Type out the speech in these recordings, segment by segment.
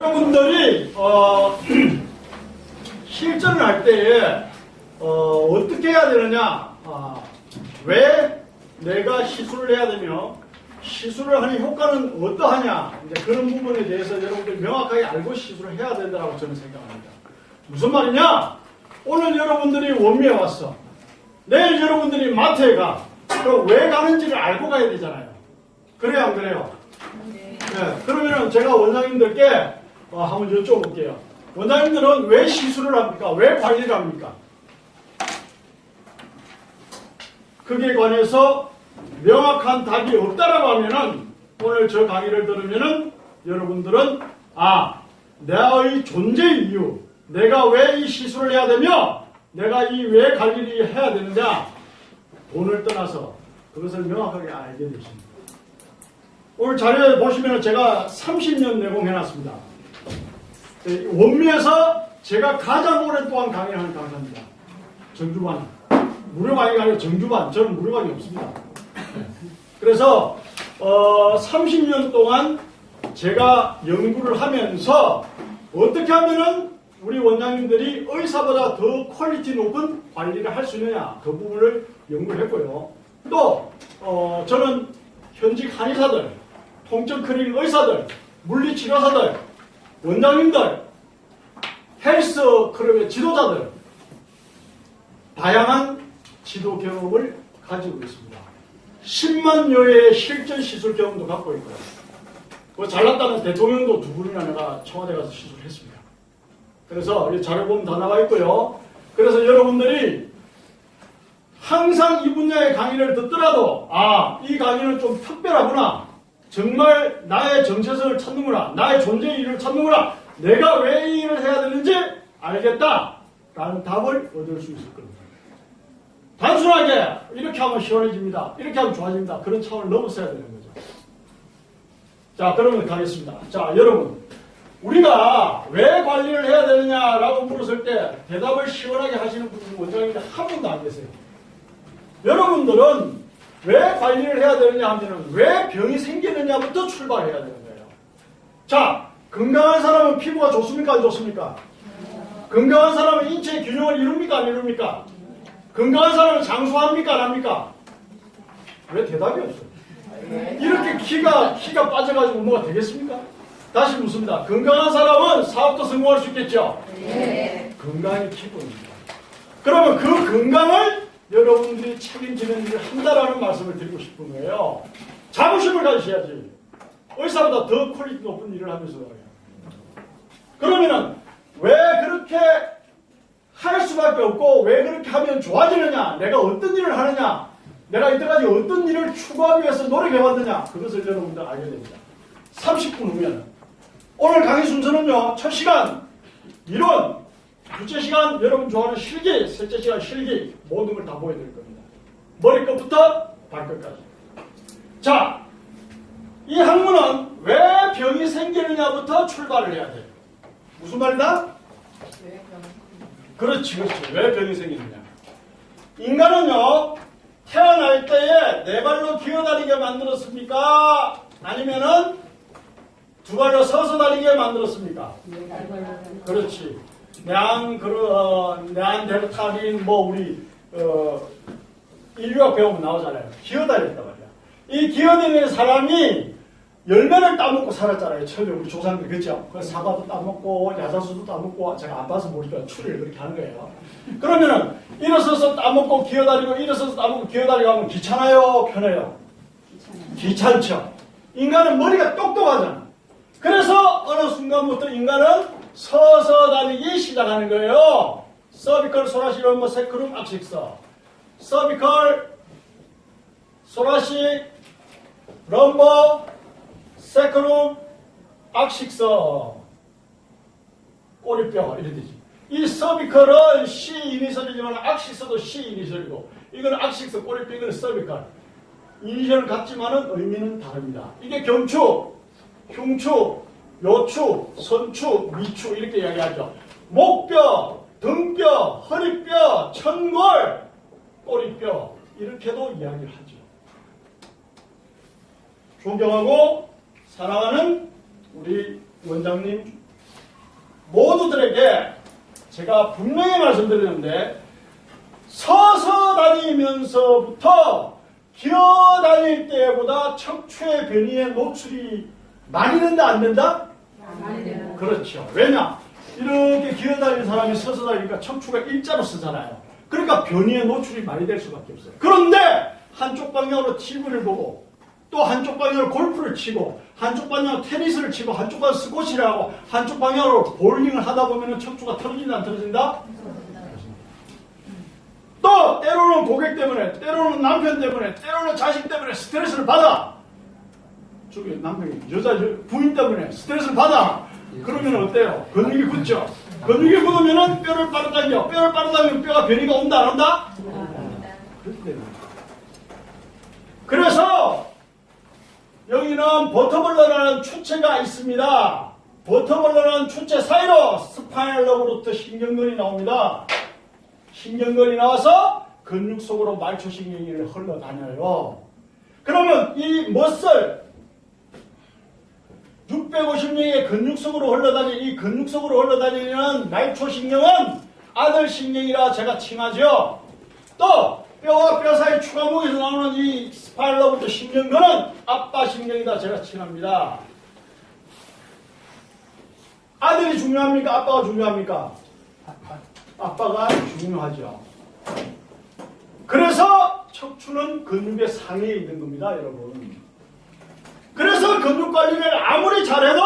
여러분들이 실전을 할 때에 어떻게 해야 되느냐, 왜 내가 시술을 해야 되며 시술을 하는 효과는 어떠하냐, 이제 그런 부분에 대해서 여러분들이 명확하게 알고 시술을 해야 된다고 저는 생각합니다. 무슨 말이냐? 오늘 여러분들이 원미에 왔어. 내일 여러분들이 마트에 가. 그럼 왜 가는지를 알고 가야 되잖아요. 그래요, 안 그래요? 네. 그러면은 제가 원장님들께 한번 여쭤볼게요. 원장님들은 왜 시술을 합니까? 왜 관리를 합니까? 그게 관해서 명확한 답이 없다라고 하면은 오늘 저 강의를 들으면은 여러분들은 나의 존재 이유, 내가 왜 이 시술을 해야 되며 내가 이 왜 관리를 해야 되느냐, 돈을 떠나서 그것을 명확하게 알게 되십니다. 오늘 자료에 보시면 제가 30년 내공해놨습니다. 원미에서 제가 가장 오랫동안 강의하는 강사입니다. 정주반. 무료 강의가 아니라 정주반. 저는 무료 강의 없습니다. 그래서 30년 동안 제가 연구를 하면서 어떻게 하면은 우리 원장님들이 의사보다 더 퀄리티 높은 관리를 할 수 있느냐, 그 부분을 연구를 했고요. 또 저는 현직 한의사들, 통증 클리닉 의사들, 물리치료사들, 원장님들, 헬스 클럽의 지도자들, 다양한 지도 경험을 가지고 있습니다. 10만여의 실전 시술 경험도 갖고 있고요. 그 잘났다는 대통령도 2분이나 내가 청와대 가서 시술했습니다. 그래서 이 자료 보면 다 나와 있고요. 그래서 여러분들이 항상 이 분야의 강의를 듣더라도 이 강의는 좀 특별하구나, 정말 나의 정체성을 찾는구나, 나의 존재 이유를 찾는구나, 내가 왜 이 일을 해야 되는지 알겠다라는 답을 얻을 수 있을 겁니다. 단순하게 이렇게 하면 시원해집니다, 이렇게 하면 좋아집니다, 그런 차원을 넘어서야 되는 거죠. 자, 그러면 가겠습니다. 자, 여러분, 우리가 왜 관리를 해야 되느냐라고 물었을 때 대답을 시원하게 하시는 분이 원장님들 한 분도 안 계세요. 여러분들은 왜 관리를 해야 되느냐 하면은 왜 병이 생기느냐부터 출발해야 되는 거예요. 자, 건강한 사람은 피부가 좋습니까, 안 좋습니까? 건강한 사람은 인체 균형을 이룹니까, 안 이룹니까? 건강한 사람은 장수합니까, 안 합니까? 왜 대답이 없어요? 이렇게 키가 빠져가지고 뭐가 되겠습니까? 다시 묻습니다. 건강한 사람은 사업도 성공할 수 있겠죠? 네. 건강이 기본입니다. 그러면 그 건강을 여러분들이 책임지는 일을 한다라는 말씀을 드리고 싶은 거예요. 자부심을 가지셔야지. 의사보다 더 퀄리티 높은 일을 하면서 그래요. 그러면은 왜 그렇게 할 수밖에 없고 왜 그렇게 하면 좋아지느냐, 내가 어떤 일을 하느냐, 내가 이때까지 어떤 일을 추구하기 위해서 노력해왔느냐, 그것을 여러분들 알게 됩니다. 30분 후면 오늘 강의 순서는요, 첫 시간 이론, 둘째 시간 여러분 좋아하는 실기, 셋째 시간 실기, 모든 걸 다 보여드릴 겁니다. 머리끝부터 발끝까지. 자, 이 학문은 왜 병이 생기느냐부터 출발을 해야 돼요. 무슨 말이다? 그렇지. 왜 병이 생기느냐. 인간은요, 태어날 때에 네 발로 기어다니게 만들었습니까? 아니면은 두 발로 서서 다니게 만들었습니까? 그렇지. 네안데르탈인 우리 인류학 배우면 나오잖아요. 기어다녔단 말이야. 이 기어다니는 사람이 열매를 따먹고 살았잖아요. 처음에 우리 조상들, 그렇죠? 그래서 사과도 따먹고 야자수도 따먹고, 제가 안 봐서 모르니까 추리를 그렇게 하는 거예요. 그러면은 일어서서 따먹고 기어다니고 일어서서 따먹고 기어다니고 하면 귀찮아요, 편해요? 귀찮죠. 인간은 머리가 똑똑하잖아. 그래서 어느 순간부터 인간은 서서 다니기 시작하는 거예요. 서비컬, 소라시, 럼버, 세크룸, 악식서. 서비컬, 소라시, 럼버, 세크룸, 악식서, 꼬리뼈, 이래 되지. 이 서비컬은 C 이니셜이지만 악식서도 C 이니셜이고, 이건 악식서, 꼬리뼈, 이건 서비컬. 이니셜은 같지만은 의미는 다릅니다. 이게 경추, 흉추, 요추, 선추, 미추 이렇게 이야기하죠. 목뼈, 등뼈, 허리뼈, 천골, 꼬리뼈 이렇게도 이야기를 하죠. 존경하고 사랑하는 우리 원장님, 모두들에게 제가 분명히 말씀드리는데 서서 다니면서부터 기어 다닐 때보다 척추의 변이에 노출이 많이 된다 안 된다? 많이 돼요. 그렇죠. 왜냐? 이렇게 기어 다니는 사람이 서서 다니니까 척추가 일자로 쓰잖아요. 그러니까 변이에 노출이 많이 될 수밖에 없어요. 그런데 한쪽 방향으로 TV를 보고 또 한쪽 방향으로 골프를 치고 한쪽 방향으로 테니스를 치고 한쪽 방향으로 스쿼시를 하고 한쪽 방향으로 볼링을 하다 보면 척추가 틀어진다 안 틀어진다? 또 때로는 고객 때문에 때로는 남편 때문에 때로는 자식 때문에 스트레스를 받아. 저기 남편이 여자 부인 때문에 스트레스를 받아. 그러면 어때요? 근육이 굳죠? 근육이 굳으면 뼈를 빨아당겨. 뼈를 빨아당기면 뼈가 변이가 온다 안 온다? 그래서 여기는 버터블러라는 추체가 있습니다. 버터블러라는 추체 사이로 스파이널러브루트 신경근이 나옵니다. 신경근이 나와서 근육 속으로 말초신경이 흘러다녀요. 그러면 이 머슬 650명의 근육 속으로 흘러다니는 이 근육 속으로 흘러다니는 말초신경은 아들신경이라 제가 칭하죠. 또 뼈와 뼈 사이 추가목에서 나오는 이 스파이널러브루트 신경근은 아빠신경이다 제가 칭합니다. 아들이 중요합니까? 아빠가 중요합니까? 아빠가 중요하죠. 그래서 척추는 근육의 상위에 있는 겁니다, 여러분. 그래서 근육 관리를 아무리 잘해도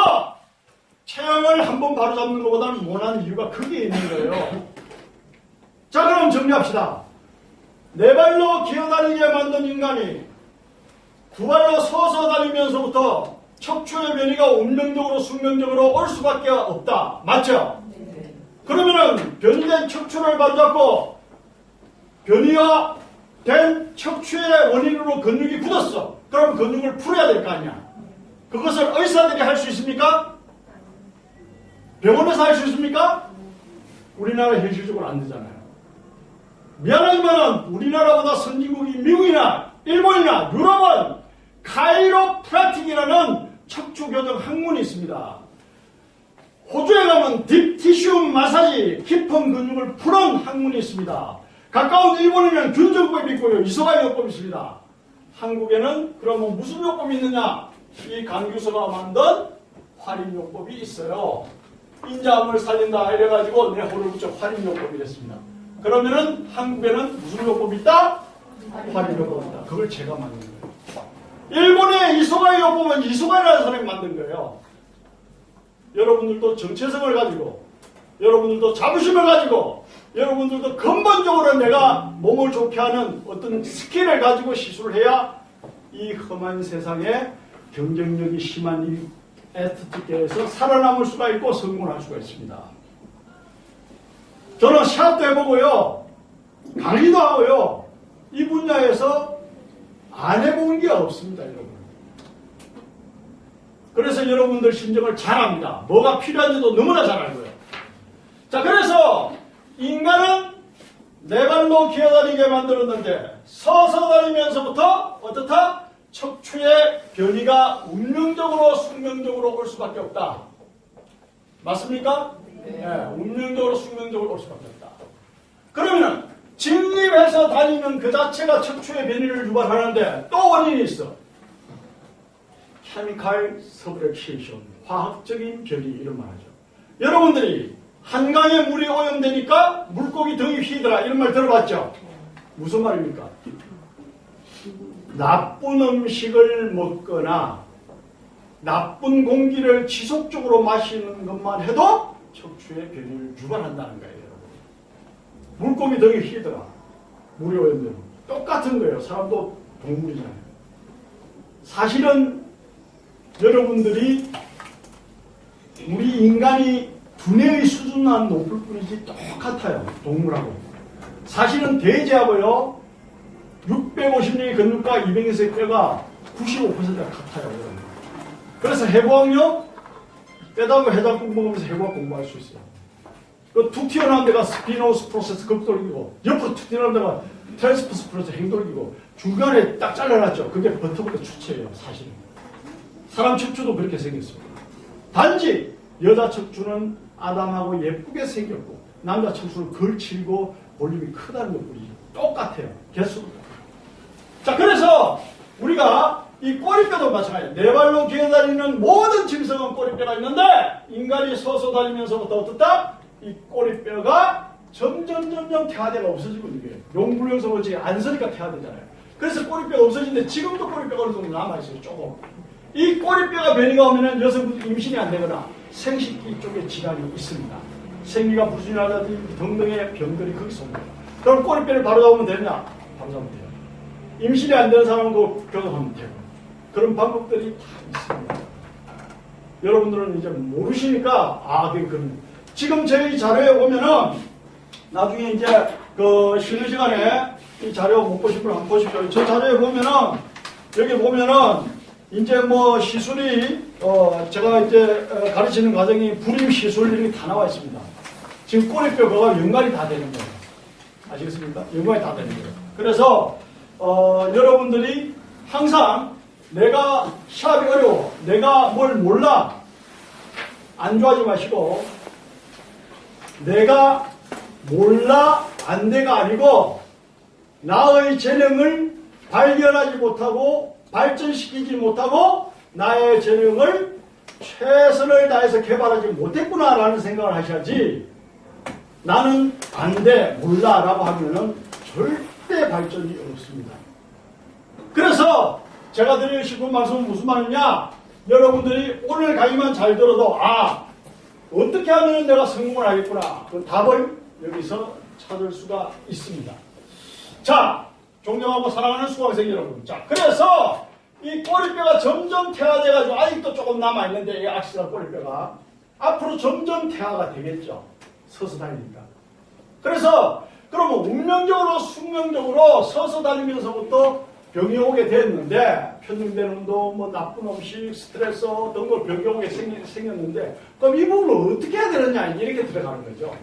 체형을 한번 바로잡는 것보다는 못하는 이유가 크게 있는 거예요. 자, 그럼 정리합시다. 네 발로 기어다니게 만든 인간이 두 발로 서서 다니면서부터 척추의 변이가 운명적으로 숙명적으로 올 수밖에 없다. 맞죠? 그러면은 변이된 척추를 바로잡고 변이가 된 척추의 원인으로 근육이 굳었어. 그럼 근육을 풀어야 될 거 아니야. 그것을 의사들이 할 수 있습니까? 병원에서 할 수 있습니까? 우리나라 현실적으로 안 되잖아요. 미안하지만 우리나라보다 선진국이 미국이나 일본이나 유럽은 카이로프라틱이라는 척추교정 학문이 있습니다. 호주에 가면 딥티슈 마사지, 깊은 근육을 푸는 학문이 있습니다. 가까운 일본이면 균정법이 있고요. 이소가 요법이 있습니다. 한국에는 그러면 무슨 요법이 있느냐? 이 강규서가 만든 활인요법이 있어요. 인자함을 살린다 이래가지고 내 호를 붙여 활인요법이 됐습니다. 그러면은 한국에는 무슨 요법이 있다? 활인요법이 있다. 그걸 제가 만든 거예요. 일본의 이소가의 요법은 이소가라는 사람이 만든 거예요. 여러분들도 정체성을 가지고 여러분들도 자부심을 가지고 여러분들도 근본적으로 내가 몸을 좋게 하는 어떤 스킬을 가지고 시술을 해야 이 험한 세상에 경쟁력이 심한 이 에스테틱계에서 살아남을 수가 있고 성공할 수가 있습니다. 저는 시합도 해보고요. 강의도 하고요. 이 분야에서 안 해본 게 없습니다. 여러분. 그래서 여러분들 심정을 잘 압니다. 뭐가 필요한지도 너무나 잘 알고요. 자, 그래서 인간은 네 발로 기어다니게 만들었는데 서서 다니면서부터 어떻다? 척추의 변이가 운명적으로 숙명적으로 올 수밖에 없다. 맞습니까? 네. 운명적으로 숙명적으로 올 수밖에 없다. 그러면 직립해서 다니면 그 자체가 척추의 변이를 유발하는데 또 원인이 있어. 케미칼 서브렉시에이션, 화학적인 변이 이런 말 하죠. 여러분들이 한강에 물이 오염되니까 물고기 등이 휘더라 이런 말 들어봤죠? 무슨 말입니까? 나쁜 음식을 먹거나 나쁜 공기를 지속적으로 마시는 것만 해도 척추의 변이를 유발한다는 거예요. 물고기 등이 휘더라. 물이 오염되면 똑같은 거예요. 사람도 동물이잖아요. 사실은 여러분들이 우리 인간이 두뇌의 수준만 높을 뿐이지 똑같아요. 동물하고. 사실은 돼지하고요. 650명의 근육과 200에서의 뼈가 95%가 같아요. 여러분. 그래서 해부학력 빼다가 해장국 먹으면서 해부학 공부할 수 있어요. 그 툭 튀어나온 데가 스피노스 프로세스 극돌기고 옆으로 툭 튀어나온 데가 트랜스퍼스 프로세스 행돌기고 중간에 딱 잘라놨죠. 그게 버터블러 추체예요. 사실은. 사람 척추도 그렇게 생겼습니다. 단지 여자 척추는 아담하고 예쁘게 생겼고 남자 척추는 걸치고 볼륨이 크다는 것뿐이죠. 똑같아요. 개수도. 자, 그래서 우리가 이 꼬리뼈도 마찬가지예요. 네 발로 기어다니는 모든 짐승은 꼬리뼈가 있는데 인간이 서서 다니면서부터 어떻다? 이 꼬리뼈가 점점 태아대가 없어지고 있는 거예요. 용불용서 그렇지 안 서니까 태아대잖아요. 그래서 꼬리뼈가 없어지는데 지금도 꼬리뼈가 어느 정도 남아있어요. 조금. 이 꼬리뼈가 변이가 오면은 여성분들이 임신이 안 되거나 생식기 쪽에 질환이 있습니다. 생리가 불순하다든지 등등의 병들이 거기서 옵니다. 그럼 꼬리뼈를 바로 잡으면 되냐? 바로 잡으면 돼요. 임신이 안 되는 사람은 그 교정하면 되고. 그런 방법들이 다 있습니다. 여러분들은 이제 모르시니까 그게 그런. 지금 저희 자료에 보면은 나중에 이제 그 쉬는 시간에 이 자료 못 보신 분 한번 보십시오. 저 자료에 보면은 여기 보면은 이제 뭐 시술이 제가 이제 가르치는 과정이 불임 시술 이렇게 다 나와 있습니다. 지금 꼬리뼈 그거 연관이 다 되는 거예요. 아시겠습니까? 연관이 다 되는 거예요. 그래서 여러분들이 항상 내가 시합이 어려워, 내가 뭘 몰라 안 좋아하지 마시고 내가 몰라 안 돼가 아니고 나의 재능을 발견하지 못하고 발전시키지 못하고 나의 재능을 최선을 다해서 개발하지 못했구나라는 생각을 하셔야지 나는 안 돼, 몰라 라고 하면은 절대 발전이 없습니다. 그래서 제가 드리고 싶은 말씀은 무슨 말이냐? 여러분들이 오늘 강의만 잘 들어도 어떻게 하면 내가 성공을 하겠구나 그 답을 여기서 찾을 수가 있습니다. 자, 존경하고 사랑하는 수강생 여러분. 자, 그래서 이 꼬리뼈가 점점 퇴화돼가지고 아직도 조금 남아있는데 이 악시달 꼬리뼈가 앞으로 점점 퇴화가 되겠죠. 서서 다니니까. 그래서 그러면 운명적으로 숙명적으로 서서 다니면서부터 병이 오게 됐는데 편중된 운동, 뭐 나쁜 음식, 스트레스 등걸 병이 오게 생겼는데 그럼 이 부분을 어떻게 해야 되느냐 이렇게 들어가는 거죠.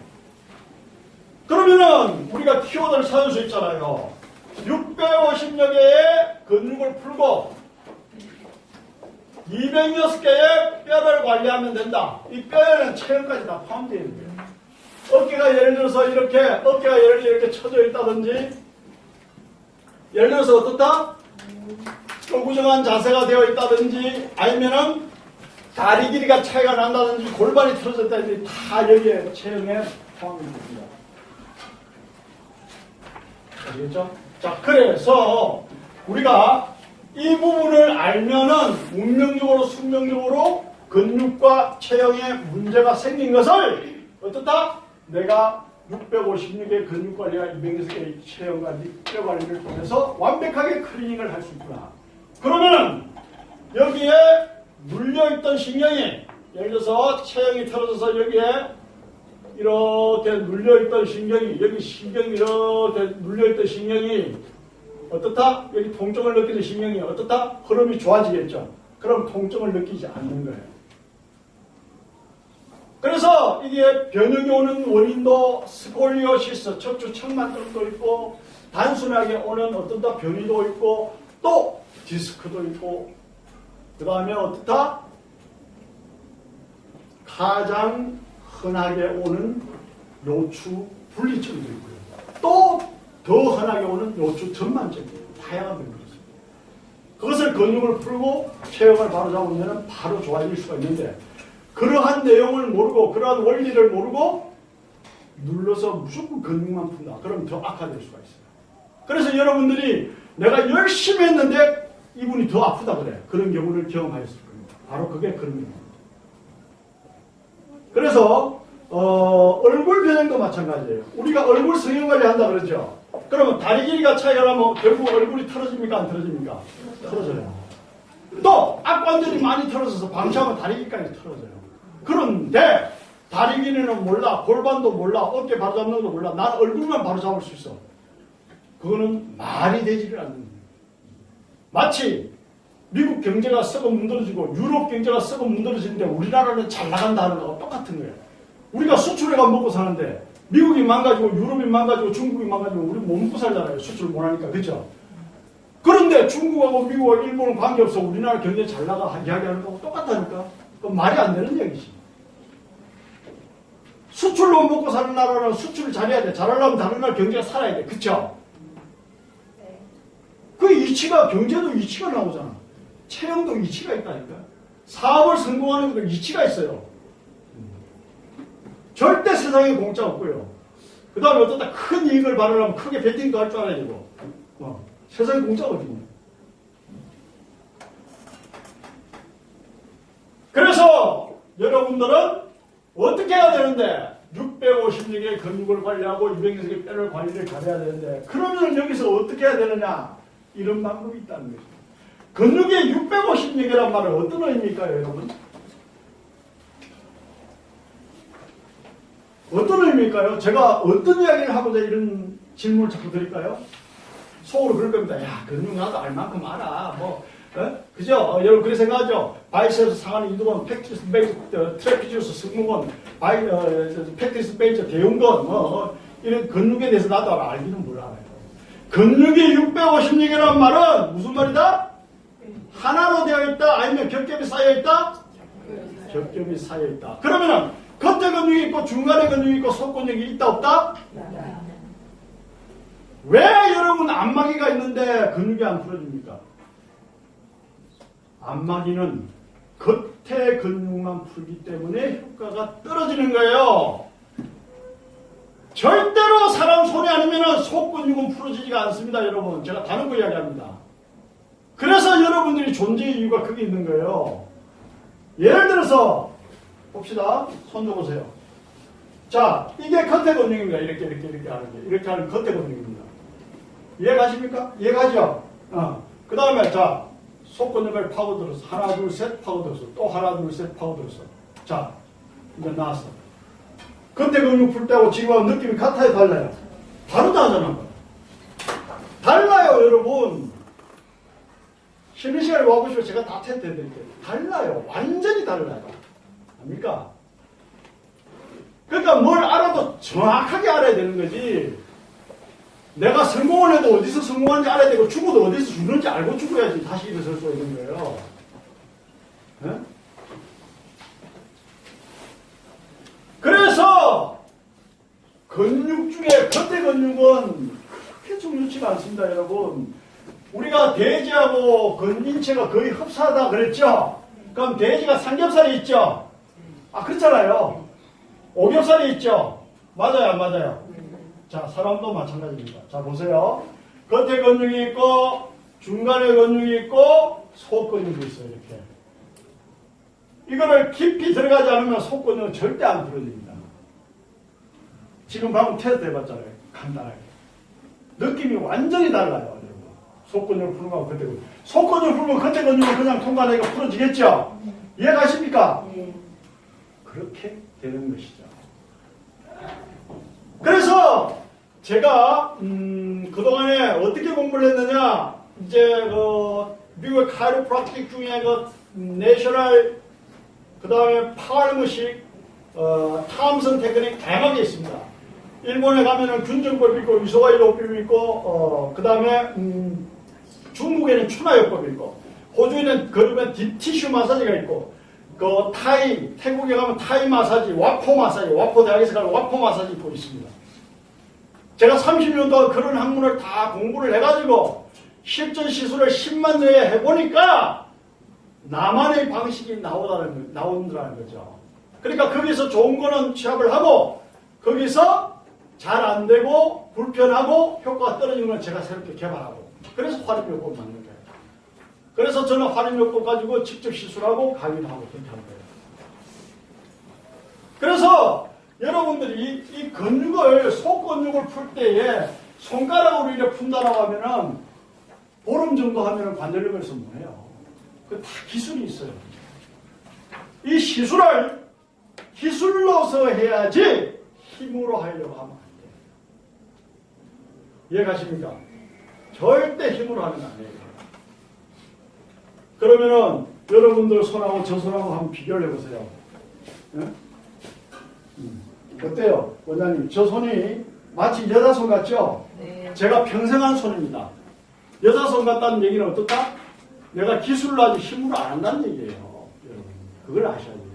그러면은 우리가 키워드를 찾을 수 있잖아요. 650여 개의 근육을 풀고 206개의 뼈를 관리하면 된다. 이 뼈에는 체형까지 다 포함되어 있는 거예요. 어깨가 예를 들어서 어깨가 예를 들어 이렇게 쳐져 있다든지 예를 들어서 어떻다? 꼴구정한 자세가 되어 있다든지 아니면은 다리 길이가 차이가 난다든지 골반이 틀어졌다든지 다 여기에 체형에 포함이 됩니다. 아시겠죠? 자, 그래서 우리가 이 부분을 알면은 운명적으로 숙명적으로 근육과 체형에 문제가 생긴 것을 어떻다? 내가 656의 근육 관리와 206개의 체형 관리, 뼈 관리를 통해서 완벽하게 클리닝을 할 수 있구나. 그러면 여기에 눌려있던 신경이 예를 들어서 체형이 틀어져서 여기에 이렇게 눌려있던 신경이 여기 신경이 이렇게 눌려있던 신경이 어떻다? 여기 통증을 느끼는 신경이 어떻다? 흐름이 좋아지겠죠. 그럼 통증을 느끼지 않는 거예요. 그래서 이게 변형이 오는 원인도 스콜리오시스, 척추 척만 뚫고 있고 단순하게 오는 어떤 변이도 있고 또 디스크도 있고 그 다음에 어떻다? 가장 흔하게 오는 요추 분리증도 있고요. 또 더 흔하게 오는 요추 전만증이에요. 다양한 병이 있습니다. 그것을 근육을 풀고 체형을 바로 잡으면 바로 좋아질 수가 있는데 그러한 내용을 모르고 그러한 원리를 모르고 눌러서 무조건 근육만 푼다. 그럼 더 악화될 수가 있어요. 그래서 여러분들이 내가 열심히 했는데 이분이 더 아프다 그래. 그런 경우를 경험하였을 겁니다. 바로 그게 그런 경우입니다. 그래서 얼굴 변형도 마찬가지예요. 우리가 얼굴 성형관리 한다 그러죠. 그러면 다리 길이가 차이가 나면 결국 얼굴이 틀어집니까 안 틀어집니까? 틀어져요. 또 악관절이 많이 틀어져서 방치하면 다리 길이까지 틀어져요. 그런데 다리 길이는 몰라, 골반도 몰라, 어깨 바로 잡는 것도 몰라. 난 얼굴만 바로 잡을 수 있어. 그거는 말이 되지를 않는 거예요. 마치 미국 경제가 썩어 문드러지고 유럽 경제가 썩어 문드러지는데 우리나라는 잘 나간다 하는 거하고 똑같은 거예요. 우리가 수출해가 먹고 사는데 미국이 망가지고 유럽이 망가지고 중국이 망가지고 우리 못 먹고 살잖아요. 수출 못 하니까. 그죠? 그런데 중국하고 미국하고 일본은 관계없어. 우리나라 경제 잘 나가 이야기하는 거하고 똑같다니까. 그건 말이 안 되는 얘기지. 수출로 먹고 사는 나라는 수출을 잘해야 돼. 잘하려면 다른 나라 경제가 살아야 돼. 그쵸? 그 이치가, 경제도 이치가 나오잖아. 채용도 이치가 있다니까. 사업을 성공하는 것도 이치가 있어요. 절대 세상에 공짜 없고요. 그 다음에 어쩌다 큰 이익을 받으려면 크게 베팅도 할 줄 알아야 되고. 세상에 공짜거든요. 그래서 여러분들은 어떻게 해야 되는데 656의 근육을 관리하고 200의 뼈를 관리를 잘해야 되는데 그러면 여기서 어떻게 해야 되느냐? 이런 방법이 있다는 거죠. 근육의 656이란 말은 어떤 의미입니까, 여러분? 어떤 의미일까요? 제가 어떤 이야기를 하고자 이런 질문을 자꾸 드릴까요? 속으로 그럴 겁니다. 야, 근육 나도 알 만큼 알아. 그죠? 여러분 그렇게 생각하죠? 바이셉스 상하는 이두근, 팩티스 베이스, 트래피지우스 승모근, 팩티스 베이스 대흉근, 이런 근육에 대해서 나도 알기는 몰라요. 근육이 656이라는 말은 무슨 말이다? 하나로 되어 있다? 아니면 겹겹이 쌓여 있다? 겹겹이 쌓여 있다. 그러면은 겉에 근육이 있고 중간에 근육이 있고 속 근육이 있다 없다? 왜 여러분 안마기가 있는데 근육이 안 풀어집니까? 안마기는 겉에 근육만 풀기 때문에 효과가 떨어지는 거예요. 절대로 사람 손이 아니면 속 근육은 풀어지지가 않습니다, 여러분. 제가 다른 거 이야기합니다. 그래서 여러분들이 존재의 이유가 그게 있는 거예요. 예를 들어서 봅시다. 손 줘보세요. 자, 이게 겉에 근육입니다. 이렇게 하는 게. 이렇게 하는 겉에 근육입니다. 이해가십니까? 이해가죠? 그 다음에 자, 속근육을 파고들어서 하나 둘 셋 파고들어서 또 하나 둘 셋 파고들어서 자, 이제 나왔어. 겉에 근육 풀 때하고 지금하고 느낌이 같아요, 달라요? 다르다잖아. 달라요, 여러분. 쉬는 시간에 와보시면 제가 다 테스트해드릴게요. 달라요. 완전히 달라요. 아닙니까? 그러니까 뭘 알아도 정확하게 알아야 되는 거지. 내가 성공을 해도 어디서 성공하는지 알아야 되고 죽어도 어디서 죽는지 알고 죽어야지 다시 일어설 수 있는 거예요. 네? 그래서 근육 중에 겉에 근육은 그렇게 중요치가 않습니다, 여러분. 우리가 돼지하고 인체가 거의 흡사하다 그랬죠? 그럼 돼지가 삼겹살이 있죠? 그렇잖아요. 오겹살이 있죠? 맞아요, 안 맞아요? 자, 사람도 마찬가지입니다. 자, 보세요. 겉에 근육이 있고, 중간에 근육이 있고, 속 근육이 있어요, 이렇게. 이거를 깊이 들어가지 않으면 속 근육은 절대 안 풀어집니다. 지금 방금 테스트 해봤잖아요. 간단하게. 느낌이 완전히 달라요, 여러분. 속 근육을 푸는 거하고 겉에 근육. 속 근육을 풀면 겉에 근육을 그냥 통과하니까 풀어지겠죠? 이해가십니까? 네. 그렇게 되는 것이죠. 그래서 제가 그동안에 어떻게 공부를 했느냐, 이제 미국의 카이로프락틱 중에 내셔널, 그 다음에 파울무식, 탐슨 테크닉 다양하게 있습니다. 일본에 가면은 균정법이 있고 위소가이로법이 있고 그 다음에 중국에는 추나요법이 있고 호주에는 그러면 딥티슈 마사지가 있고 태국에 가면 타이 마사지, 와포 마사지, 와포 대학에서 가면 와포 마사지 있고 있습니다. 제가 30년 동안 그런 학문을 다 공부를 해가지고 실전 시술을 10만 년에 해보니까 나만의 방식이 나온다는 거죠. 그러니까 거기서 좋은 거는 취합을 하고 거기서 잘 안 되고 불편하고 효과가 떨어지는 건 제가 새롭게 개발하고 그래서 활용요법을 만든 거예요. 그래서 저는 활용요법 가지고 직접 시술하고 강의도 하고 그렇게 하는 거예요. 그래서 여러분들이 이 근육을, 속 근육을 풀 때에 손가락으로 이렇게 푼다라고 하면은 보름 정도 하면은 관절염에서 뭐해요. 그 다 기술이 있어요. 이 시술을 기술로서 해야지 힘으로 하려고 하면 안 돼요. 이해가십니까? 절대 힘으로 하는 거 아니에요. 그러면은 여러분들 손하고 저 손하고 한번 비교를 해보세요. 네? 어때요? 원장님, 저 손이 마치 여자 손 같죠? 네. 제가 평생 한 손입니다. 여자 손 같다는 얘기는 어떻다? 내가 기술로 아주 힘으로 안 한다는 얘기예요. 여러분, 그걸 아셔야 돼요.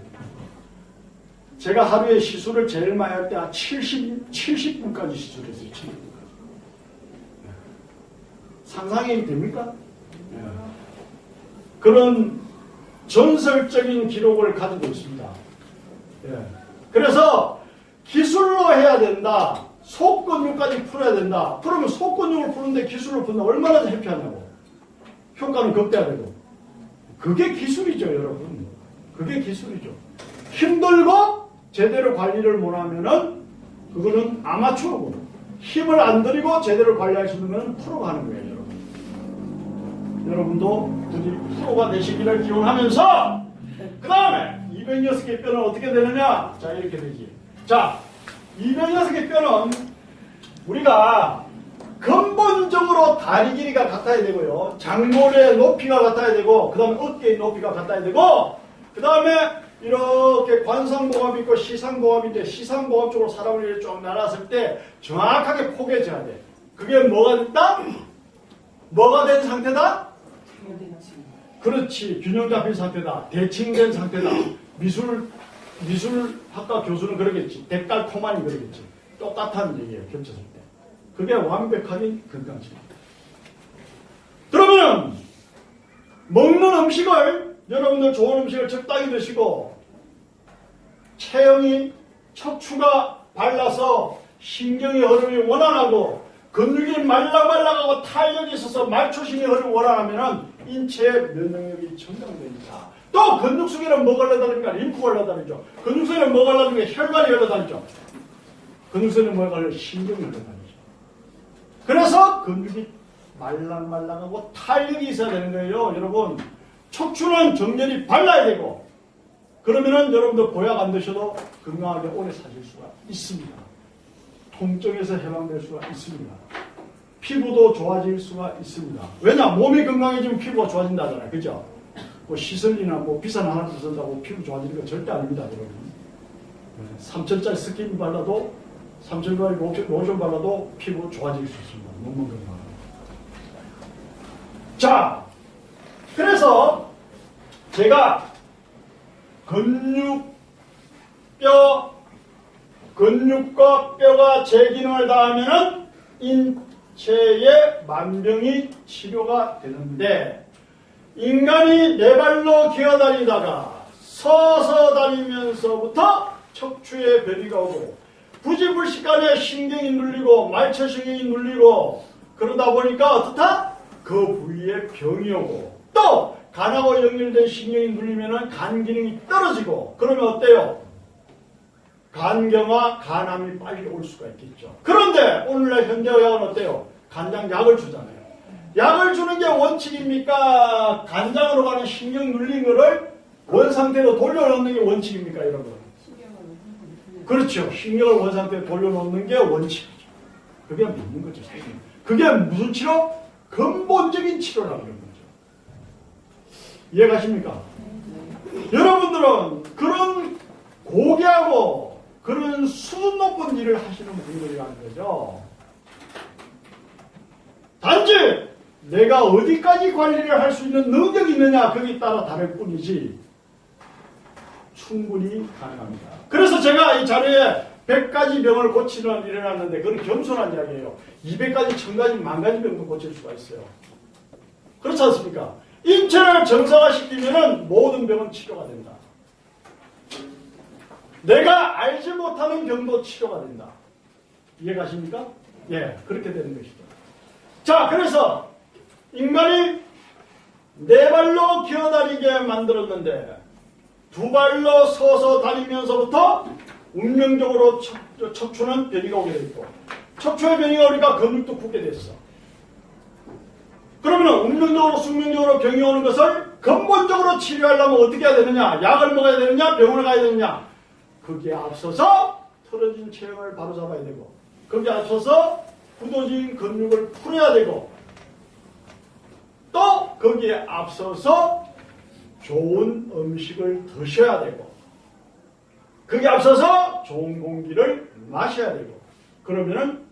제가 하루에 시술을 제일 많이 할 때 70분까지 시술했어요. 70분까지. 상상이 됩니까? 그런 전설적인 기록을 가지고 있습니다. 그래서 기술로 해야 된다. 속근육까지 풀어야 된다. 그러면 속근육을 푸는데 기술로 푸는데 얼마나 해피하냐고. 효과는 극대화되고. 그게 기술이죠, 여러분. 그게 기술이죠. 힘들고 제대로 관리를 못하면은 그거는 아마추어고, 힘을 안 들이고 제대로 관리할 수 있는 건 프로가 하는 거예요, 여러분. 여러분도 부디 프로가 되시기를 기원하면서, 그 다음에 206개 뼈는 어떻게 되느냐? 자, 이렇게 되지. 자, 206개 뼈는 우리가 근본적으로 다리 길이가 같아야 되고요. 장골의 높이가 같아야 되고, 그 다음에 어깨의 높이가 같아야 되고, 그 다음에 이렇게 관상봉합이 있고 시상봉합인데, 시상봉합 쪽으로 사람을 이렇게 쭉 나눴을 때 정확하게 포개져야 돼. 그게 뭐가 됐다? 뭐가 된 상태다? 그렇지. 균형 잡힌 상태다. 대칭된 상태다. 미술학과 교수는 그러겠지. 데칼코마니 그러겠지. 똑같은 얘기예요. 겹쳤을 때. 그게 완벽하게 건강식입니다. 그러면 먹는 음식을, 여러분들 좋은 음식을 적당히 드시고, 체형이 척추가 발라서 신경의 흐름이 원활하고 근육이 말랑말랑하고 탄력이 있어서 말초신의 흐름이 원활하면 인체의 면역력이 정상됩니다. 또 근육 속에는 뭐가 흘러다니까? 림프가 흘러다니죠. 근육 속에는 뭐가 흘러다니까? 혈관이 흘러다니죠. 근육 속에는 뭐가 흘러다니까? 신경이 흘러다니죠. 그래서 근육이 말랑말랑하고 탄력이 있어야 되는 거예요. 여러분, 척추는 정렬이 발라야 되고, 그러면은 여러분들 보약 안 드셔도 건강하게 오래 사실 수가 있습니다. 통증에서 해방될 수가 있습니다. 피부도 좋아질 수가 있습니다. 왜냐? 몸이 건강해지면 피부가 좋아진다잖아요. 그죠? 뭐 시설이나 뭐 비싼 하나 쓴다고 피부 좋아지는 건 절대 아닙니다, 여러분. 3,000짜리 스킨 발라도, 3,000짜리 로션 발라도 피부 좋아질 수 있습니다. 몸만 건강하면. 자, 그래서 제가 근육과 뼈가 제 기능을 다하면은 인체의 만병이 치료가 되는데, 인간이 네 발로 기어다니다가 서서 다니면서부터 척추에 변이가 오고, 부지불식간에 신경이 눌리고 말초신경이 눌리고, 그러다 보니까 어떻다? 그 부위에 병이 오고, 또 간하고 연결된 신경이 눌리면은 간 기능이 떨어지고, 그러면 어때요? 간경화, 간암이 빨리 올 수가 있겠죠. 그런데 오늘날 현대의학은 어때요? 간장 약을 주잖아요. 약을 주는 게 원칙입니까? 간장으로 가는 신경 눌린 거를 원상태로 돌려놓는 게 원칙입니까, 여러분? 그렇죠. 신경을 원상태로 돌려놓는 게 원칙이죠. 그게 맞는 거죠. 그게 무슨 치료? 근본적인 치료라고 하는 거죠. 이해가십니까? 여러분들은 그런 고귀하고 그런 수준 높은 일을 하시는 분들이라는 거죠. 단지 내가 어디까지 관리를 할 수 있는 능력이 있느냐, 거기에 따라 다를 뿐이지 충분히 가능합니다. 그래서 제가 이 자료에 100가지 병을 고치는 일을 하는데, 그건 겸손한 이야기예요. 200가지, 1000가지, 10,000가지 병도 고칠 수가 있어요. 그렇지 않습니까? 인체를 정상화시키면 모든 병은 치료가 된다. 내가 알지 못하는 병도 치료가 된다. 이해가십니까? 예, 그렇게 되는 것이죠. 자, 그래서 인간이 네 발로 기어다니게 만들었는데, 두 발로 서서 다니면서부터 운명적으로 척추는 변이가 오게 됐고, 척추의 변이가 오니까 근육도 굳게 됐어. 그러면 운명적으로 숙명적으로 병이 오는 것을 근본적으로 치료하려면 어떻게 해야 되느냐? 약을 먹어야 되느냐? 병원을 가야 되느냐? 거기에 앞서서 틀어진 체형을 바로잡아야 되고, 거기에 앞서서 굳어진 근육을 풀어야 되고, 또 거기에 앞서서 좋은 음식을 드셔야 되고, 거기에 앞서서 좋은 공기를 마셔야 되고, 그러면은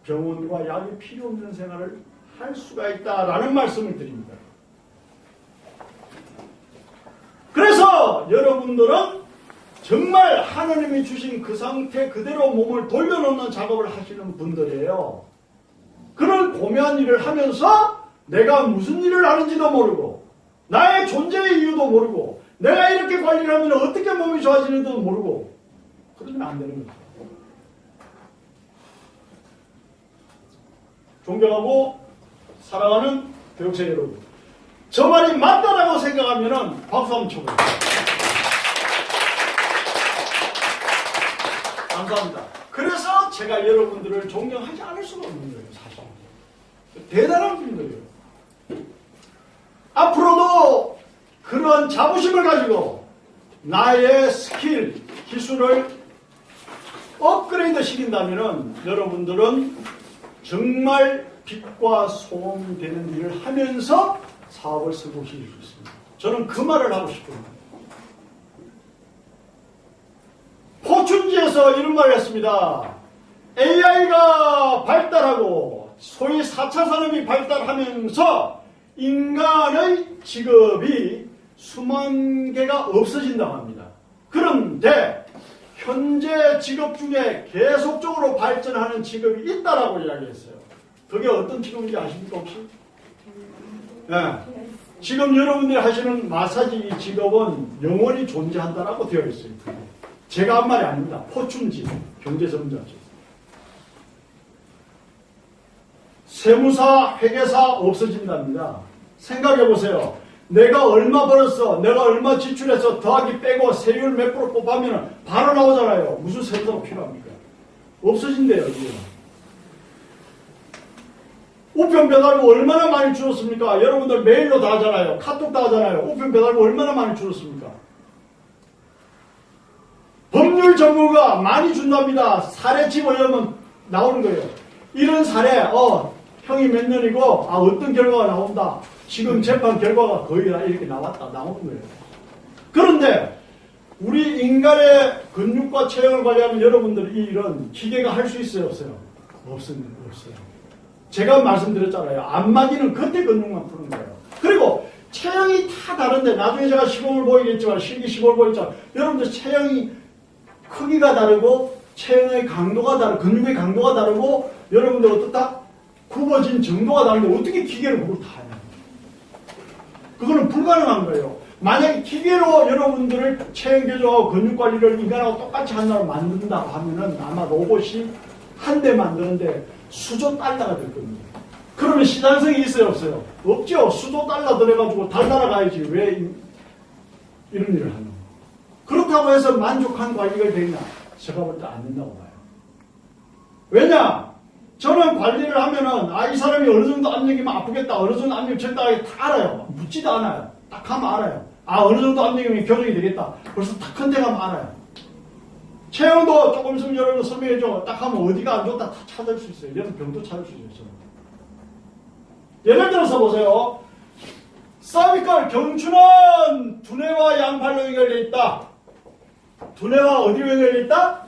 병원과 약이 필요 없는 생활을 할 수가 있다라는 말씀을 드립니다. 그래서 여러분들은 정말 하나님이 주신 그 상태 그대로 몸을 돌려놓는 작업을 하시는 분들이에요. 그런 고매한 일을 하면서 내가 무슨 일을 하는지도 모르고 나의 존재의 이유도 모르고 내가 이렇게 관리를 하면 어떻게 몸이 좋아지는지도 모르고 그러면 안 되는 거죠. 존경하고 사랑하는 교육생 여러분, 저 말이 맞다라고 생각하면 박수 한번 쳐보세요. 감사합니다. 그래서 제가 여러분들을 존경하지 않을 수가 없는 거예요. 사실 대단한 분들이에요. 앞으로도 그런 자부심을 가지고 나의 스킬, 기술을 업그레이드 시킨다면 여러분들은 정말 빛과 소음이 되는 일을 하면서 사업을 성공시킬 수 있습니다. 저는 그 말을 하고 싶습니다. 포춘지에서 이런 말을 했습니다. AI가 발달하고 소위 4차 산업이 발달하면서 인간의 직업이 수만 개가 없어진다고 합니다. 그런데 현재 직업 중에 계속적으로 발전하는 직업이 있다라고 이야기했어요. 그게 어떤 직업인지 아십니까 혹시? 네. 지금 여러분들이 하시는 마사지 직업은 영원히 존재한다라고 되어 있어요. 제가 한 말이 아닙니다. 포춘지 경제전문가죠. 세무사, 회계사 없어진답니다. 생각해보세요. 내가 얼마 벌었어, 내가 얼마 지출해서 더하기 빼고 세율 몇 프로 뽑으면 바로 나오잖아요. 무슨 세무사가 필요합니까? 없어진대요. 이게. 우편 배달료 얼마나 많이 줄었습니까? 여러분들 메일로 다 하잖아요. 카톡 다 하잖아요. 우편 배달료 얼마나 많이 줄었습니까? 법률 전문가 많이 준답니다. 사례 집어넣으면 나오는 거예요. 이런 사례, 형이 몇 년이고, 어떤 결과가 나온다. 지금 재판 결과가 거의 다 이렇게 나왔다. 나오는 거예요. 그런데, 우리 인간의 근육과 체형을 관리하는 여러분들 이 일은 기계가 할 수 있어요? 없어요? 없습니다. 없어요. 제가 말씀드렸잖아요. 안마기는 겉에 근육만 푸는 거예요. 그리고 체형이 다 다른데, 나중에 제가 시범을 보이겠지만, 실기 시범을 보이겠지만, 여러분들 체형이 크기가 다르고, 체형의 강도가 다르고, 근육의 강도가 다르고, 여러분들 어떻다? 굽어진 정도가 다른데, 어떻게 기계를 그걸 다 해요? 그거는 불가능한 거예요. 만약에 기계로 여러분들을 체형 교정하고 근육 관리를 인간하고 똑같이 한다고 만든다고 하면은 아마 로봇이 한 대 만드는데 수조 달러가 될 겁니다. 그러면 시장성이 있어요, 없어요? 없죠. 수조 달러 들어가지고 달나라 가야지. 왜 이런 일을 하는 거예요? 그렇다고 해서 만족한 관리가 되냐? 제가 볼 때 안 된다고 봐요. 왜냐? 저는 관리를 하면은, 이 사람이 어느 정도 압력이면 아프겠다, 어느 정도 압력 적다, 다 알아요. 묻지도 않아요. 딱 하면 알아요. 어느 정도 압력이면 교정이 되겠다. 벌써 딱 컨택하면 알아요. 체형도 조금 있으면 여러분 설명해줘. 딱 하면 어디가 안 좋다 다 찾을 수 있어요. 여러분 병도 찾을 수 있어요. 예를 들어서 보세요. 서비컬 경추는 두뇌와 양팔로 연결되어 있다. 두뇌와 어디로 연결되어 있다?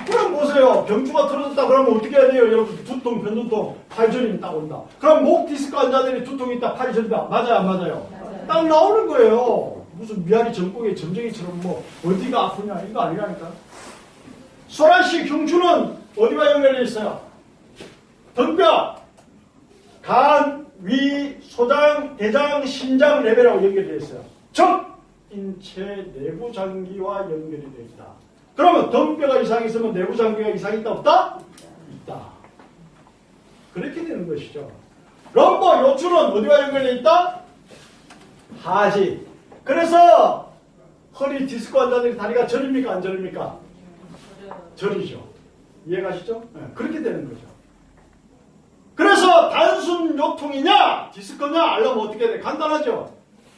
그럼 보세요. 경추가 틀어졌다 그러면 어떻게 해야 돼요? 여러분 두통, 변두통, 팔저림이 딱 온다. 그럼 목 디스크 환자들이 두통이 있다, 팔이 저린다. 맞아요, 안 맞아요? 딱 나오는 거예요. 무슨 미아리 전국의 점쟁이처럼 뭐 어디가 아프냐 이거 아니라니까. 소라씨 경추는 어디와 연결되어 있어요? 등뼈, 간, 위, 소장, 대장, 신장 레벨하고 연결되어 있어요. 즉 인체 내부 장기와 연결이 되어 있다. 그러면 등뼈가 이상이 있으면 내부 장기가 이상이 있다 없다? 있다. 그렇게 되는 것이죠. 럼버 요추는 어디와 연결되어 있다? 하지. 그래서 허리 디스크 환자들이 다리가 저립니까 안 저립니까? 저리죠. 이해가시죠? 네, 그렇게 되는 거죠. 그래서 단순 요통이냐 디스크냐 알려면 어떻게 돼? 간단하죠.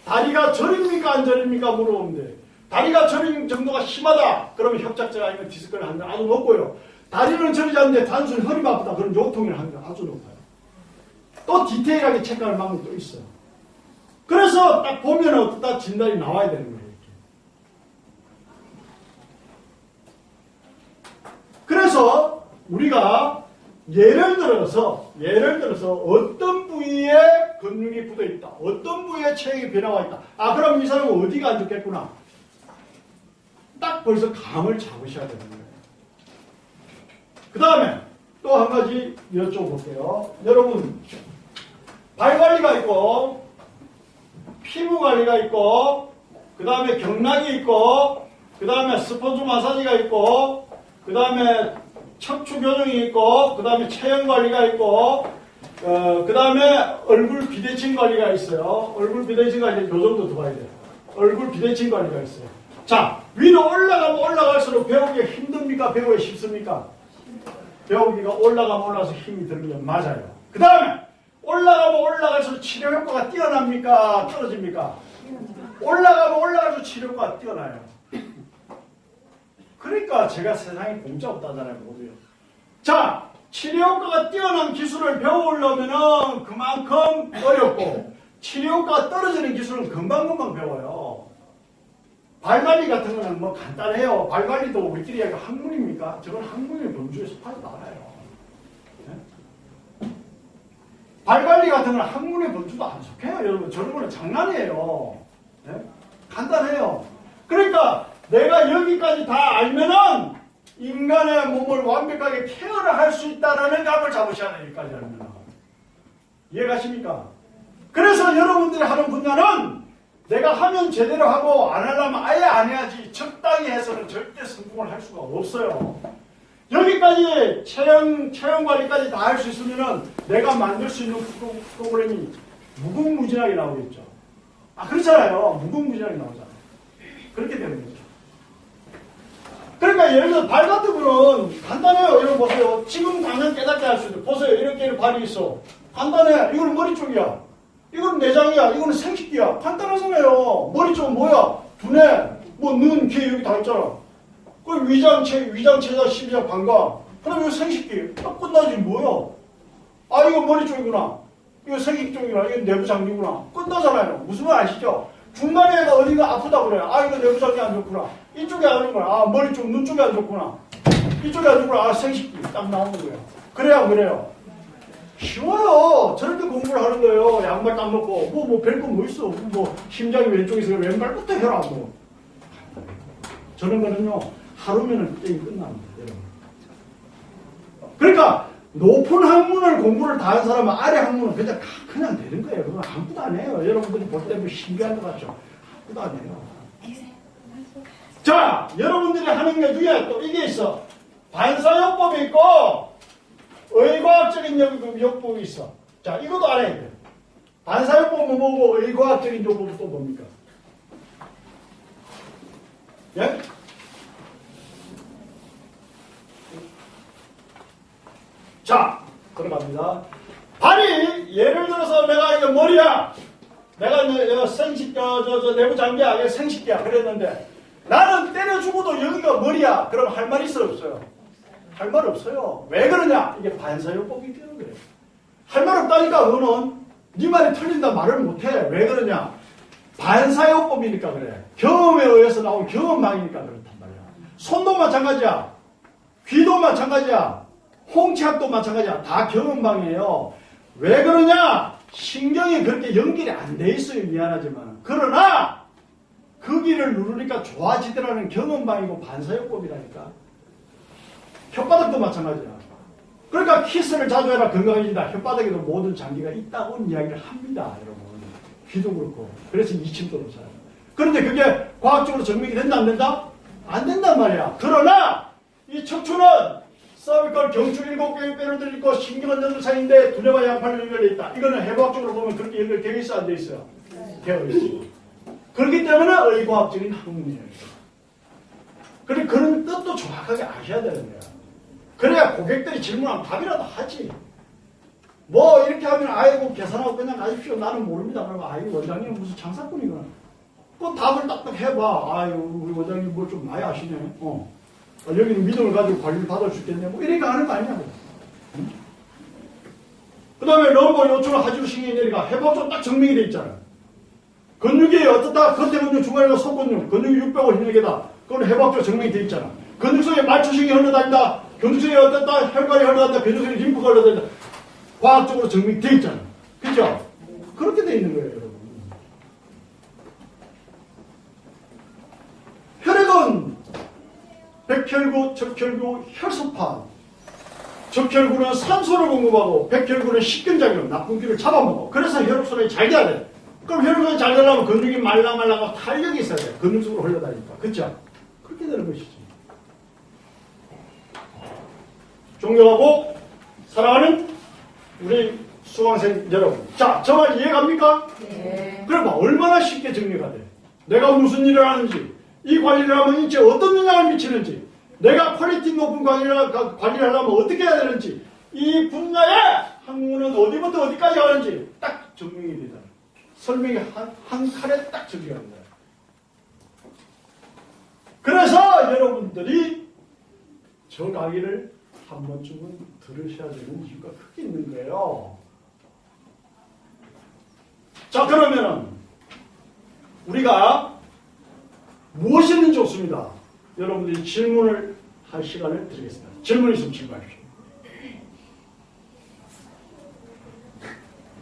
다리가 저립니까 안 저립니까 물어보면 돼. 다리가 저림 정도가 심하다. 그러면 협착제가 아니면 디스크를 하는 게 아주 높고요. 다리는 저리지 않는데 단순히 허리가 아프다. 그럼 요통을 하는 게 아주 높아요. 또 디테일하게 체크할 방법이 또 있어요. 그래서 딱 보면 어떻다 진단이 나와야 되는 거예요. 그래서 우리가 예를 들어서 어떤 부위에 근육이 굳어 있다. 어떤 부위에 체형이 변화가 있다. 그럼 이 사람은 어디가 안 좋겠구나. 딱 딱 벌써 감을 잡으셔야 되는 거예요. 그 다음에 또 한 가지 여쭤볼게요. 여러분, 발 관리가 있고, 피부 관리가 있고, 그 다음에 경락이 있고, 그 다음에 스펀지 마사지가 있고, 그 다음에 척추 교정이 있고, 그 다음에 체형 관리가 있고, 그 다음에 얼굴 비대칭 관리가 있어요. 얼굴 비대칭 관리 요 정도 더 봐야 돼요. 얼굴 비대칭 관리가 있어요. 자, 위로 올라가면 올라갈수록 배우기가 힘듭니까? 배우기가 쉽습니까? 배우기가 올라가면 올라가서 힘이 드는 게 맞아요. 그 다음에 올라가면 올라갈수록 치료 효과가 뛰어납니까? 떨어집니까? 올라가면 올라갈수록 치료 효과가 뛰어나요. 그러니까 제가 세상에 공짜 없다잖아요. 모두요. 자, 치료 효과가 뛰어난 기술을 배우려면 그만큼 어렵고, 치료 효과가 떨어지는 기술은 금방금방 배워요. 발관리 같은 거는 뭐 간단해요. 발관리도 우리끼리 이야기 학문입니까? 저건 학문의 범주에 속하지도 않아요. 네? 발관리 같은 거는 학문의 범주도 안 속해요. 여러분, 저런 거는 장난이에요. 네? 간단해요. 그러니까 내가 여기까지 다 알면은 인간의 몸을 완벽하게 케어를 할 수 있다는 감을 잡으셔야 돼요. 여기까지 알면. 이해가십니까? 그래서 여러분들이 하는 분야는 내가 하면 제대로 하고 안 하려면 아예 안 해야지 적당히 해서는 절대 성공을 할 수가 없어요. 여기까지 체형 관리까지 다 할 수 있으면은 내가 만들 수 있는 프로그램이 무궁무진하게 나오겠죠. 아, 그렇잖아요. 무궁무진하게 나오잖아요. 그렇게 되는 거죠. 그러니까 예를 들어 발 같은 거는 간단해요. 여러분 보세요. 지금 당장 깨닫게 할 수 있어요. 보세요. 이렇게 발이 있어. 간단해. 이거는 머리 쪽이야. 이거는 내장이야. 이거는 생식기야. 간단하잖아요. 머리 쪽은 뭐야? 두뇌, 뭐 눈, 귀 여기 다 있잖아. 그 위장체자, 심장, 방광. 그럼 이거 생식기. 딱 끝나지 뭐야? 아, 이거 머리 쪽이구나. 이거 생식 쪽이구나. 이거 내부 장기구나. 끝나잖아요. 무슨 말 아시죠? 중간에 어디가 아프다 그래요. 아, 이거 내부 장기 안 좋구나. 이쪽이 안 좋구나. 아, 머리 쪽, 눈 쪽이 안 좋구나. 이쪽이 안 좋구나. 아, 생식기. 딱 나오는 거예요. 그래야 그래요. 쉬워요. 저렇게 공부를 하는 거예요. 양말 딱 넣고. 별거 뭐 있어. 뭐, 심장이 왼쪽에 있어요. 왼발부터 해라. 뭐. 저런 거는요, 하루면은 게임 끝납니다. 여러분. 그러니까, 높은 학문을 공부를 다 한 사람은 아래 학문은 그냥 되는 거예요. 그건 아무것도 안 해요. 여러분들이 볼 때 뭐 신기한 것 같죠? 아무것도 안 해요. 자, 여러분들이 하는 게 중에 또 이게 있어. 반사요법이 있고, 의과학적인 요법이 있어. 자, 이것도 알아야 돼. 반사요법은 뭐고, 의과학적인 요법은 또 뭡니까? 예? 자, 들어갑니다. 발이, 예를 들어서 내가 이거 머리야. 내가 내부 장기야. 이거 생식기야. 그랬는데, 나는 때려 죽어도 여기가 머리야. 그럼 할 말 있어, 없어요? 할 말 없어요. 왜 그러냐? 이게 반사요법이 되는 거예요. 할 말 없다니까. 그거는 네 말이 틀린다 말을 못해. 왜 그러냐? 반사요법이니까 그래. 경험에 의해서 나온 경험망이니까 그렇단 말이야. 손도 마찬가지야. 귀도 마찬가지야. 홍채압도 마찬가지야. 다 경험망이에요. 왜 그러냐? 신경이 그렇게 연결이 안 돼 있어요. 미안하지만. 그러나 그 길을 누르니까 좋아지더라는 경험망이고 반사요법이라니까. 혓바닥도 마찬가지야. 그러니까 키스를 자주 해라 건강해진다. 혓바닥에도 모든 장기가 있다고 이야기를 합니다. 여러분. 귀도 그렇고. 그래서 이침도로 살아요. 그런데 그게 과학적으로 증명이 된다 안 된다? 안 된단 말이야. 그러나 이 척추는 서비컬 경추 7개의 뼈를 들고 신경은 8사이인데 두뇌와 양팔로 연결되어 있다. 이거는 해부학적으로 보면 그렇게 연결되어 있어 안 되어 있어요? 되어 있어요. 그렇기 때문에 의과학적인 학문이에요. 그래 그런 뜻도 정확하게 아셔야 되는 거야. 그래야 고객들이 질문하면 답이라도 하지. 뭐 이렇게 하면 아이고 계산하고 그냥 가십시오. 나는 모릅니다. 그러면 아이고 원장님 무슨 장사꾼이구나. 그 답을 딱딱 해봐. 아이고 우리 원장님 뭘 좀 많이 아시네. 여기는 믿음을 가지고 관리를 받을 수 있겠네. 뭐 이렇게 하는 거 아니냐고. 응? 그 다음에 럼버 요추나 하지우신경이 내리가 해부학적으로 딱 증명이 돼 있잖아. 근육이 어떻다. 겉에 근육 중간에 속근육. 근육이 600을 힘들게다. 그건 해부학적으로 증명이 돼 있잖아. 근육속에 말초신경이 흘러다닌다. 근육속에 어떻다. 혈관이 흘러다닌다. 근육속에 림프가 흘러다닌다. 과학적으로 증명이 돼 있잖아. 그죠? 그렇게 돼 있는 거예요, 여러분. 혈액은 백혈구, 적혈구, 혈소판. 적혈구는 산소를 공급하고 백혈구는 식근작용, 나쁜 기를 잡아먹어. 그래서 혈액순환이 잘 돼야 돼. 그럼 혈액순환이 잘 되려면 근육이 말랑말랑하고 탄력이 있어야 돼. 근육 속으로 흘러다니까. 그쵸? 그렇게 되는 것이지. 존경하고 사랑하는 우리 수강생 여러분. 자, 저 말 이해갑니까? 네. 그럼 얼마나 쉽게 정리가 돼? 내가 무슨 일을 하는지, 이 관리를 하면 인체에 어떤 영향을 미치는지, 내가 퀄리티 높은 관리를 하려면 어떻게 해야 되는지, 이 분야의 학문은 어디부터 어디까지 하는지 딱 증명이 되잖아. 설명이 한 칼에 딱 정리가 됩니다. 그래서 여러분들이 저 강의를 한 번쯤은 들으셔야 되는 이유가 크게 있는 거예요. 자, 그러면은 우리가 무엇이든 좋습니다. 여러분들이 질문을 할 시간을 드리겠습니다. 질문 있으면 질문하십시오.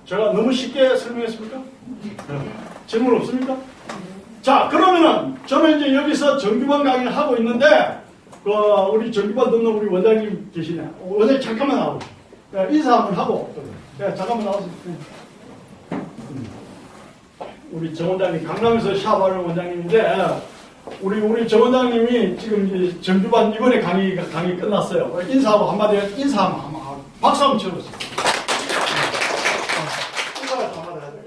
제가 너무 쉽게 설명했습니까? 질문 없습니까? 자, 그러면은 저는 이제 여기서 정규반 강의를 하고 있는데 우리 정규반 듣는 우리 원장님 계시네. 원장님 잠깐만 나오세요. 인사 한번 하고 잠깐만 나오세요. 우리 정 원장님 강남에서 샵하는 원장님인데 우리 정 원장님이 지금 이제 정규반 이번에 강의 끝났어요. 인사하고 한마디 인사하면 박수 한번 쳐보세요. 인사를 한마디 하세요.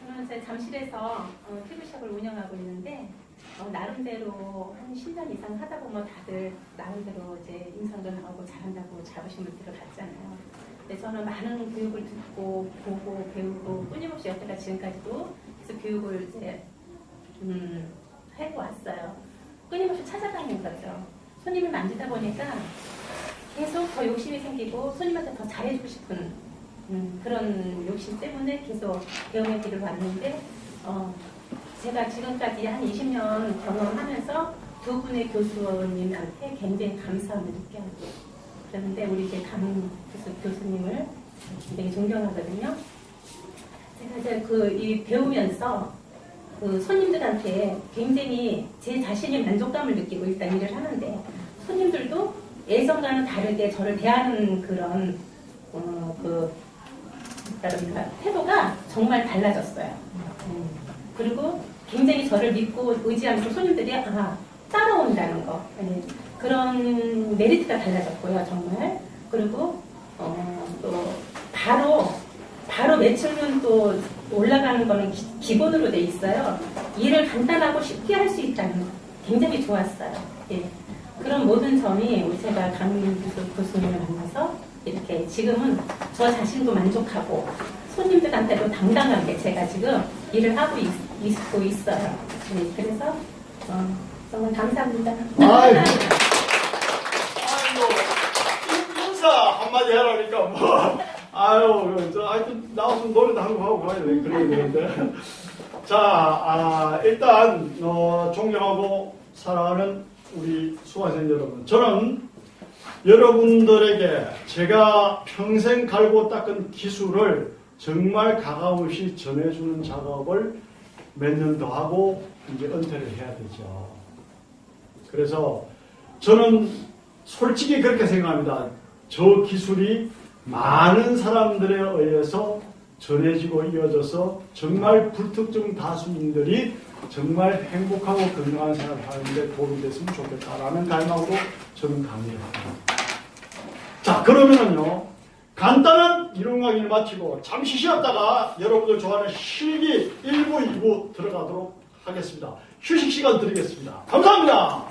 저는 제 잠실에서 피부샵을 운영하고 있는데 나름대로 한 10년 이상 하다 보면 다들 나름대로 이제 인상도 나오고 잘한다고 자부심을 들어갔잖아요. 근데 저는 많은 교육을 듣고 보고 배우고 끊임없이 여태까 지금까지도 계속 교육을 이제 해왔어요. 끊임없이 찾아다니는 거죠. 손님을 만지다 보니까 계속 더 욕심이 생기고 손님한테 더 잘해주고 싶은 그런 욕심 때문에 계속 배움의 길을 왔는데 제가 지금까지 한 20년 경험하면서 두 분의 교수님한테 굉장히 감사함을 느껴요. 그런데 우리 이제 교수님을 되게 존경하거든요. 제가 이제 이 배우면서 손님들한테 굉장히 제 자신이 만족감을 느끼고 일단 일을 하는데 손님들도 예전과는 다르게 저를 대하는 그런 태도가 정말 달라졌어요. 그리고 굉장히 저를 믿고 의지하면서 손님들이 따라온다는 거 그런 메리트가 달라졌고요, 정말. 그리고 또 바로 매출은 또 올라가는 거는 기본으로 돼 있어요. 일을 간단하고 쉽게 할 수 있다는 거 굉장히 좋았어요. 예. 그런 모든 점이 제가 강민수 교수님을 만나서 이렇게 지금은 저 자신도 만족하고 손님들한테도 당당하게 제가 지금 일을 하고 있고 있어요. 네, 그래서 정말 감사합니다. 아이고, 인사 한마디 하라니까 뭐. 하여튼 나와서 노래도 한곡 하고 가야 돼. 그래야 되는데. 자, 일단 존경하고 사랑하는 우리 수강생 여러분, 저는 여러분들에게 제가 평생 갈고 닦은 기술을 정말 가감없이 전해주는 작업을 몇 년 더 하고 이제 은퇴를 해야 되죠. 그래서 저는 솔직히 그렇게 생각합니다. 저 기술이 많은 사람들에 의해서 전해지고 이어져서 정말 불특정 다수인들이 정말 행복하고 건강한 생활을 하는데 도움이 됐으면 좋겠다라는 갈망으로 저는 강의를 합니다. 자, 그러면은요, 간단한 이론 강의를 마치고 잠시 쉬었다가 여러분들 좋아하는 실기 1부, 2부 들어가도록 하겠습니다. 휴식 시간 드리겠습니다. 감사합니다.